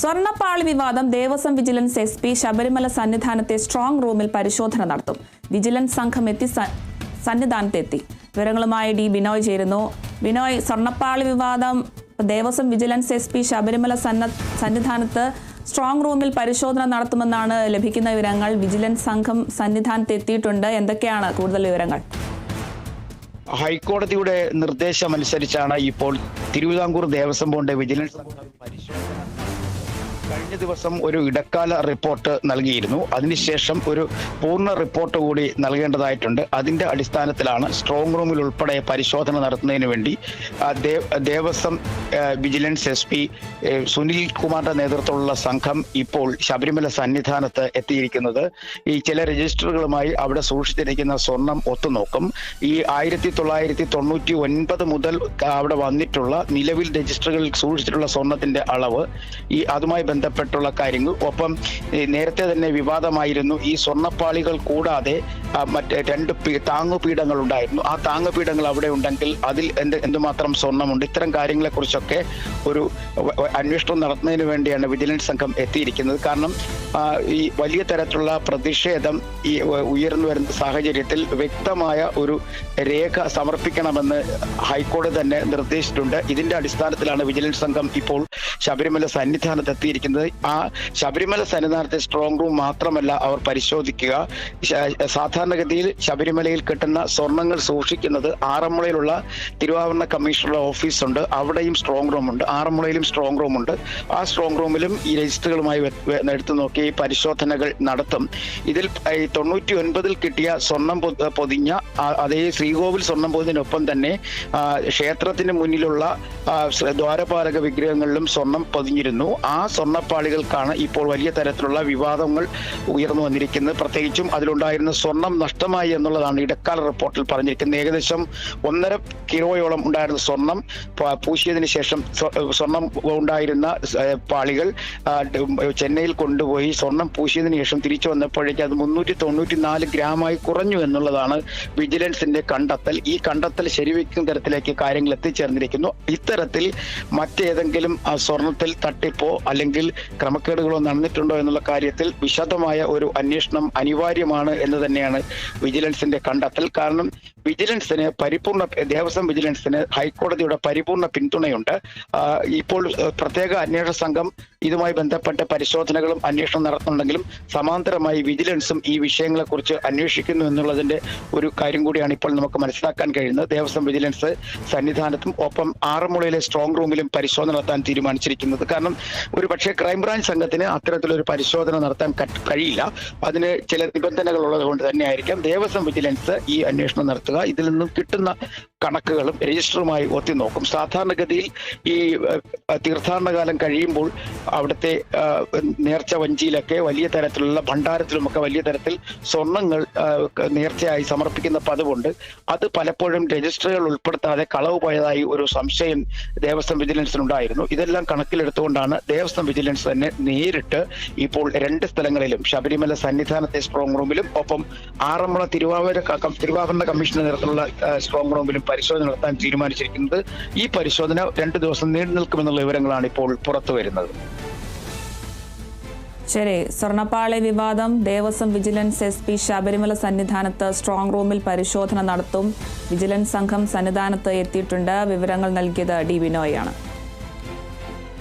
സ്വർണ്ണപ്പാളി വിവാദം Devaswom vigilance SP Sabarimala സന്നിധാനത്തെ strong റൂമിൽ പരിശോധന നടത്തും. വിജിലൻസ് സംഘം സന്നിധാനത്തെത്തി. വിവരങ്ങളുമായി ഡി ബിനോയ് ചേരുന്നു. ബിനോയ്, സ്വർണ്ണപ്പാളി വിവാദം ദേവസ്വം വിജിലൻസ് SP ശബരിമല സന്നിധാനത്ത് സ്ട്രോങ് റൂമിൽ പരിശോധന നടത്തുമെന്നാണ് ലഭിക്കുന്ന വിവരങ്ങൾ. വിജിലൻസ് സംഘം സന്നിധാനത്തെത്തിയിട്ടുണ്ട്. എന്തൊക്കെയാണ് കൂടുതൽ വിവരങ്ങൾ? ഹൈക്കോടതിയുടെ നിർദ്ദേശമനുസരിച്ചാണ് ഇപ്പോൾ തിരുവിതാംകൂർ ദേവസ്വം ബോർഡ് വിജിലൻസ് സംഘം പരിശോധന. കഴിഞ്ഞ ദിവസം ഒരു ഇടക്കാല റിപ്പോർട്ട് നൽകിയിരുന്നു. അതിനുശേഷം ഒരു പൂർണ്ണ റിപ്പോർട്ട് കൂടി നൽകേണ്ടതായിട്ടുണ്ട്. അതിന്റെ അടിസ്ഥാനത്തിലാണ് സ്ട്രോങ് റൂമിൽ ഉൾപ്പെടെ പരിശോധന നടത്തുന്നതിന് വേണ്ടി ദേവസ്വം വിജിലൻസ് SP സുനിൽ കുമാറിന്റെ നേതൃത്വത്തിലുള്ള സംഘം ഇപ്പോൾ ശബരിമല സന്നിധാനത്ത് എത്തിയിരിക്കുന്നത്. ഈ ചില രജിസ്റ്ററുകളുമായി അവിടെ സൂക്ഷിച്ചിരിക്കുന്ന സ്വർണം ഒത്തുനോക്കും. ഈ 1999 മുതൽ അവിടെ വന്നിട്ടുള്ള നിലവിൽ രജിസ്റ്ററുകളിൽ സൂക്ഷിച്ചിട്ടുള്ള സ്വർണത്തിന്റെ അളവ്, അതുമായി ബന്ധപ്പെട്ടുള്ള കാര്യങ്ങൾ, ഒപ്പം നേരത്തെ തന്നെ വിവാദമായിരുന്നു ഈ സ്വർണ്ണപ്പാളികൾ കൂടാതെ മറ്റ് 2 താങ്ങുപീഠങ്ങൾ ഉണ്ടായിരുന്നു. ആ താങ്ങുപീഠങ്ങൾ അവിടെ ഉണ്ടെങ്കിൽ അതിൽ എന്തുമാത്രം സ്വർണ്ണമുണ്ട്, ഇത്തരം കാര്യങ്ങളെ കുറിച്ചൊക്കെ ഒരു അന്വേഷണം നടത്തുന്നതിന് വേണ്ടിയാണ് വിജിലൻസ് സംഘം എത്തിയിരിക്കുന്നത്. കാരണം ഈ വലിയ തരത്തിലുള്ള പ്രതിഷേധം ഉയർന്നു വരുന്ന സാഹചര്യത്തിൽ വ്യക്തമായ ഒരു രേഖ സമർപ്പിക്കണമെന്ന് ഹൈക്കോടതി തന്നെ നിർദ്ദേശിച്ചിട്ടുണ്ട്. ഇതിന്റെ അടിസ്ഥാനത്തിലാണ് വിജിലൻസ് സംഘം ഇപ്പോൾ ശബരിമല സന്നിധാനത്ത് എത്തിയിരിക്കുന്നത്. ആ ശബരിമല സന്നിധാനത്തെ സ്ട്രോങ് റൂം മാത്രമല്ല അവർ പരിശോധിക്കുക. സാധാരണഗതിയിൽ ശബരിമലയിൽ കിട്ടുന്ന സ്വർണങ്ങൾ സൂക്ഷിക്കുന്നത് ആറന്മുളയിലുള്ള തിരുവാഭരണ കമ്മീഷണറുടെ ഓഫീസുണ്ട്. അവിടെയും സ്ട്രോങ് റൂമുണ്ട്. ആറന്മുളയിലും സ്ട്രോങ് റൂമുണ്ട്. ആ സ്ട്രോങ് റൂമിലും ഈ രജിസ്റ്ററുകളുമായി എടുത്തു നോക്കി പരിശോധനകൾ നടത്തും. ഇതിൽ 99 കിട്ടിയ സ്വർണം പൊതിഞ്ഞ അതേ ശ്രീകോവിൽ സ്വർണം പൊതിഞ്ഞതിനൊപ്പം തന്നെ ക്ഷേത്രത്തിന് മുന്നിലുള്ള ദ്വാരപാലക വിഗ്രഹങ്ങളിലും സ്വർണം പൊതിഞ്ഞിരുന്നു. ആ സ്വർണ്ണപ്പാളികൾക്കാണ് ഇപ്പോൾ വലിയ തരത്തിലുള്ള വിവാദങ്ങൾ ഉയർന്നു വന്നിരിക്കുന്നത്. പ്രത്യേകിച്ചും അതിലുണ്ടായിരുന്ന സ്വർണം നഷ്ടമായി എന്നുള്ളതാണ് ഇടക്കാല റിപ്പോർട്ടിൽ പറഞ്ഞിരിക്കുന്നത്. ഏകദേശം 1.5 കിലോയോളം ഉണ്ടായിരുന്ന സ്വർണം പൂശിയതിനു ശേഷം സ്വർണം ഉണ്ടായിരുന്ന പാളികൾ ചെന്നൈയിൽ കൊണ്ടുപോയി സ്വർണം പൂശിയതിനു ശേഷം തിരിച്ചു വന്നപ്പോഴേക്ക് അത് 394 ഗ്രാമായി കുറഞ്ഞു എന്നുള്ളതാണ് വിജിലൻസിന്റെ കണ്ടെത്തൽ. ഈ കണ്ടെത്തൽ ശരിവെക്കുന്ന തരത്തിലേക്ക് കാര്യങ്ങൾ എത്തിച്ചേർന്നിരിക്കുന്നു. ഇത്തരത്തിൽ മറ്റേതെങ്കിലും സ്വർണത്തിൽ തട്ടിപ്പോ അല്ലെങ്കിൽ ക്രമക്കേടുകളോ നടന്നിട്ടുണ്ടോ എന്നുള്ള കാര്യത്തിൽ വിശദമായ ഒരു അന്വേഷണം അനിവാര്യമാണ് എന്ന് തന്നെയാണ് വിജിലൻസിന്റെ കണ്ടെത്തൽ. കാരണം വിജിലൻസിന് ദേവസ്വം വിജിലൻസിന് ഹൈക്കോടതിയുടെ പരിപൂർണ പിന്തുണയുണ്ട്. ഇപ്പോൾ പ്രത്യേക അന്വേഷണ സംഘം ഇതുമായി ബന്ധപ്പെട്ട പരിശോധനകളും അന്വേഷണം നടത്തുന്നുണ്ടെങ്കിലും സമാന്തരമായി വിജിലൻസും ഈ വിഷയങ്ങളെക്കുറിച്ച് അന്വേഷിക്കുന്നു എന്നുള്ളതിന്റെ ഒരു കാര്യം കൂടിയാണ് ഇപ്പോൾ നമുക്ക് മനസ്സിലാക്കാൻ കഴിയുന്നത്. ദേവസ്വം വിജിലൻസ് സന്നിധാനത്തും ഒപ്പം ആറന്മുളയിലെ സ്ട്രോങ് റൂമിലും പരിശോധന നടത്താൻ തീരുമാനിച്ചിരിക്കുന്നത്. കാരണം ഒരു പക്ഷേ ക്രൈംബ്രാഞ്ച് സംഘത്തിന് അത്തരത്തിലൊരു പരിശോധന നടത്താൻ കഴിയില്ല. അതിന് ചില നിബന്ധനകൾ ഉള്ളത് കൊണ്ട് തന്നെയായിരിക്കാം ദേവസ്വം വിജിലൻസ് ഈ അന്വേഷണം നടത്തുക. ഇതിൽ നിന്നും കിട്ടുന്ന കണക്കുകളും രജിസ്റ്ററുമായി ഒത്തിനോക്കും. സാധാരണഗതിയിൽ ഈ തീർത്ഥാടനകാലം കഴിയുമ്പോൾ അവിടുത്തെ നേർച്ച വഞ്ചിയിലൊക്കെ വലിയ തരത്തിലുള്ള ഭണ്ഡാരത്തിലുമൊക്കെ വലിയ തരത്തിൽ സ്വർണങ്ങൾ നേർച്ചയായി സമർപ്പിക്കുന്ന പതിവുണ്ട്. അത് പലപ്പോഴും രജിസ്റ്ററുകൾ ഉൾപ്പെടുത്താതെ കളവ് പോയതായി ഒരു സംശയം ദേവസ്വം വിജിലൻസിനുണ്ടായിരുന്നു. ഇതെല്ലാം കണക്കിലെടുത്തുകൊണ്ടാണ് ദേവസ്വം വിജിലൻസ് തന്നെ നേരിട്ട് ഇപ്പോൾ 2 സ്ഥലങ്ങളിലും ശബരിമല സന്നിധാനത്തെ സ്ട്രോങ് റൂമിലും ഒപ്പം ആറന്മുള തിരുവാഭരണ കമ്മീഷന്റെ നേതൃത്വത്തിലുള്ള സ്ട്രോങ് റൂമിലും പരിശോധന നടത്താൻ തീരുമാനിച്ചിരിക്കുന്നത്. ഈ പരിശോധന 2 ദിവസം നീണ്ടു നിൽക്കുമെന്നുള്ള വിവരങ്ങളാണ് ഇപ്പോൾ പുറത്തു വരുന്നത്. ശരി, സ്വർണ്ണപ്പാളി വിവാദം ദേവസ്വം വിജിലൻസ് SP ശബരിമല സന്നിധാനത്ത് സ്ട്രോങ് റൂമിൽ പരിശോധന നടത്തും. വിജിലൻസ് സംഘം സന്നിധാനത്ത് എത്തിയിട്ടുണ്ട്. വിവരങ്ങൾ നൽകിയത് ഡി ബിനോയ് ആണ്.